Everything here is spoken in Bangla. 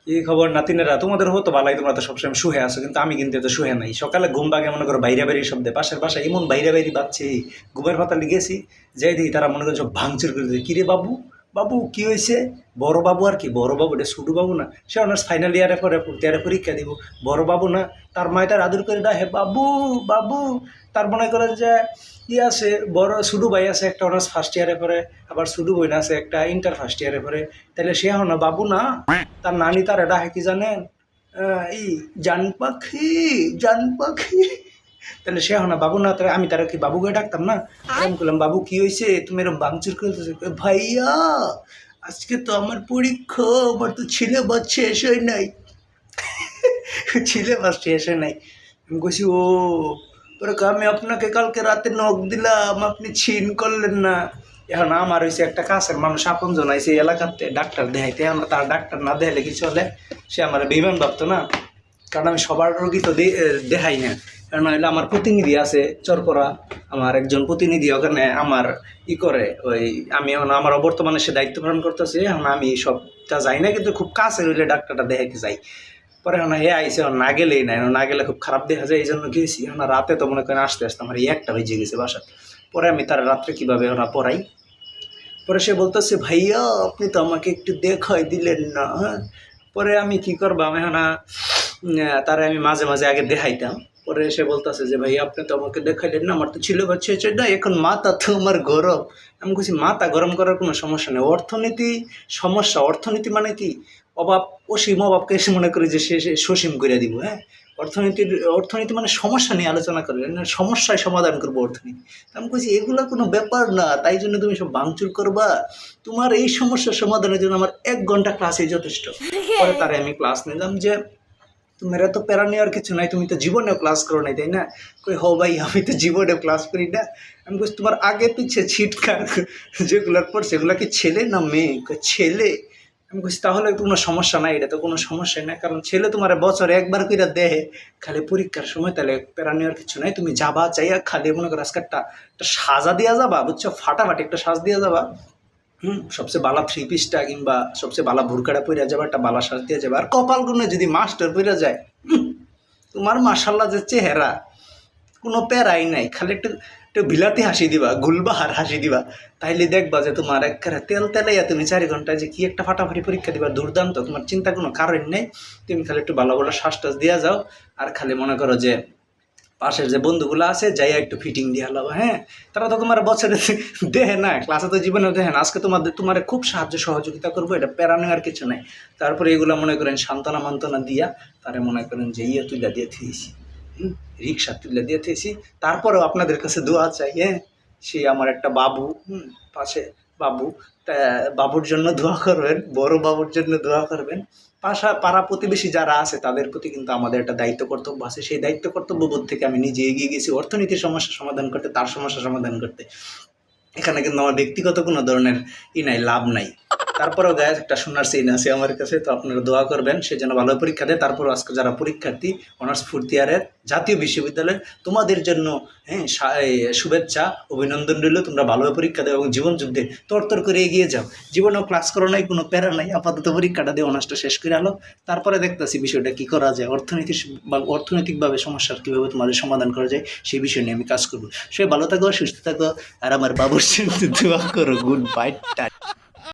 এই খবর নাতিনেরা তোমাদের হতো ভালাই, তোমরা তো সবসময় শুয়ে আসো, কিন্তু আমি কিন্তু এত শুয়ে নাই। সকালে ঘুম ভাগে মনে করো বাইরে বাইরে শব্দে, পাশের বাসায় এমন বাইরে বাইরে বাচ্চে, ঘুমের পাতা লিগেছি, যাই দেখি তারা মনে করছে ভাঙচুর করে দিচ্ছে। কিরে বাবু, বাবু কি হয়েছে? বড় বাবু আর কি, বড় বাবু, এটা ছোটো বাবু না, সে অনার্স ফাইনাল ইয়ারে পরে ফোর্থ ইয়ারে পরীক্ষা দিব। বড় বাবু না, তার মায় তার আদর করে ডাকে বাবু বাবু। তার মনে করে যে আছে, বড় ছোটো ভাই আছে একটা অনার্স ফার্স্ট ইয়ারে পরে, আবার ছোটো বোন আছে একটা ইন্টার ফার্স্ট ইয়ারে পরে। তাহলে সে হন না বাবু না, তার নানি তার এটা কি জানেন, এই জান পাখি, জান পাখি। তাহলে সে হন না বাবু না, তাহলে আমি তারা কি বাবুকে ডাকতাম না? আমি বললাম বাবু কি হয়েছে, তুমি এরকম বাংচুর করতেছো? ভাইয়া আজকে তো আমার পরীক্ষা, আমার তো ছেলে বাচ্চা এসে নাই, ছেলে বাচ্চা এসে নাই। আমি বলছি ও, পরে আমি আপনাকে কালকে রাতে নখ দিলাম, আপনি ছিন করলেন না। এখন আমার হয়েছে একটা কাছের মানুষ আপন জন আইসে এলাকাতে ডাক্তার দেখাইতে, আমরা তার ডাক্তার না দেখাইলে কি চলে? সে আমার বেইমান ভাবতো না, কারণ আমি সবার রোগী তো দেখাই না। কারণ হলে আমার প্রতিনিধি আছে চরপরা, আমার একজন প্রতিনিধি ওখানে আমার করে ওই, আমি এখন আমার বর্তমানে সে দায়িত্ব পালন করতেছে। এখন আমি সবটা যাই না, কিন্তু খুব কাছে রইলে ডাক্তারটা দেখাইতে যাই। পরে এখন হে আইসে, না গেলেই নাই, না গেলে খুব খারাপ দেখা যায়, এই জন্য গিয়েছি। এখন রাতে তো মনে করেন আসতে আসতে আমার একটা বেজে গেছে বাসা। পরে আমি তার রাত্রে কীভাবে ওরা পড়াই। পরে সে বলতেছে ভাইয়া আপনি তো আমাকে একটু দেখাই দিলেন না। হ্যাঁ, পরে আমি কি করবো, আমি এখন তারা আমি মাঝে মাঝে আগে দেখাইতাম। পরে সে বলতেছে যে ভাইয়া আপনি তো আমাকে দেখাইলেন না, আমার তো ছিল বাচ্চা হচ্ছে না, এখন মাথা তো আমার গরম। আমি বলছি মাথা গরম করার কোনো সমস্যা নেই, অর্থনীতি সমস্যা। অর্থনীতি মানে কি, অভাব অসীম, অভাবকে এসে মনে করি যে সে সসীম করে দিব। হ্যাঁ, অর্থনীতি মানে সমস্যা নিয়ে আলোচনা করবে, সমস্যায় সমাধান করবো অর্থনীতি। আমি বলছি এগুলো কোনো ব্যাপার না, তাই জন্য তুমি সব ভাঙচুর করবা? তোমার এই সমস্যার সমাধানের জন্য আমার 1 ঘন্টা ক্লাসে যথেষ্ট। পরে তারে আমি ক্লাস নিলাম যে তোমার এত প্যারা নেওয়ার কিছু নাই, তুমি তো জীবনেও ক্লাস করো নাই, তাই না? কই হো ভাই আমি তো জীবনেও ক্লাস করি না। আমি বলছি তোমার আগে পিছিয়ে ছিটকার যেগুলোর পর সেগুলো কি ছেলে না মেয়ে? ছেলে। আমি বলছি তাহলে কোনো সমস্যা নাই, এটা তো কোনো সমস্যাই না, কারণ ছেলে তোমার বছরে একবার করে দেহে, খালি পরীক্ষার সময়, তাহলে প্যারা নেওয়ার কিছু নাই। তুমি যাবা চাইয়া খালি মনে করো আজকে একটা সাজা দিয়া যাবা, বুঝছো, ফাটাফাটি একটা সাজ দিয়া যাবা। সবচেয়ে বালা 3 পিসটা কিংবা সবচেয়ে বালা ভুরকাটা পইরা যাবে, একটা বালা শ্বাস দিয়ে যাবে। আর কপাল গুনে যদি মাস্টার পইরা যায়, তোমার মাশাল্লাহ যে চেহারা, কোনো প্যারাই নাই, খালি একটু একটু বিলাতি হাসি দিবা, গুলবাহার হাসি দিবা, তাইলে দেখবা যে তোমার একেবারে তেল তেলাইয়া তুমি 4 ঘন্টায় যে কি একটা ফাটাফাটি পরীক্ষা দিবা, দুর্দান্ত। তোমার চিন্তা কোনো কারণ নেই, তুমি খালি একটু ভালো ভালো শ্বাস টাস দিয়া যাও। আর খালি মনে করো যে পাশের যে বন্ধুগুলো আছে যাইয়া একটু ফিটিং দিয়ে হলো। হ্যাঁ, তারা তো তোমার বছরে দেহে না, ক্লাসে তো জীবনেও দেখেন। আজকে তোমার খুব সাহায্য সহযোগিতা করবো, এটা প্যারা নেওয়ার কিছু নাই। তারপরে এগুলো মনে করেন সান্ত্বনা মান্তনা দিয়া তারা মনে করেন যে তুলে দিয়ে থিয়েছি, রিক্সা তুলে দিয়ে থিয়েছি। তারপরেও আপনাদের কাছে দোয়া চাই। হ্যাঁ, সে আমার একটা বাবু, পাশে বাবু, তা বাবুর জন্য দোয়া করবেন, বড় বাবুর জন্য দোয়া করবেন। পাড়া প্রতিবেশী যারা আছে তাদের প্রতি কিন্তু আমাদের একটা দায়িত্ব কর্তব্য আছে। সেই দায়িত্ব কর্তব্যবোধ থেকে আমি নিজে এগিয়ে গেছি অর্থনীতির সমস্যা সমাধান করতে, তার সমস্যা সমাধান করতে। এখানে কিন্তু আমার ব্যক্তিগত কোনো ধরনের নাই, লাভ নাই। তারপরেও গায়ে একটা সোনার চেইন আছে আমার কাছে, তো আপনারা দোয়া করবেন সে যেন ভালো পরীক্ষা দেয়। তারপরও আজকে যারা পরীক্ষার্থী অনার্স ফোর্থ ইয়ারের জাতীয় বিশ্ববিদ্যালয়ের, তোমাদের জন্য শুভেচ্ছা অভিনন্দন রইল। তোমরা ভালোভাবে পরীক্ষা দাও এবং জীবন যুদ্ধে তরতর করে এগিয়ে যাও। জীবনেও ক্লাস করো নাই, কোনো প্যারা নাই, আপাতত পরীক্ষাটা দিয়ে অনার্সটা শেষ করে আলো। তারপরে দেখতেছি বিষয়টা কী করা যায়, অর্থনৈতিকভাবে সমস্যার কীভাবে তোমাদের সমাধান করা যায় সেই বিষয় নিয়ে আমি কাজ করবো। সে ভালো থাকো, সুস্থ থাকো, আর আমার বাবুর সাথে দোয়া করো। Good bye.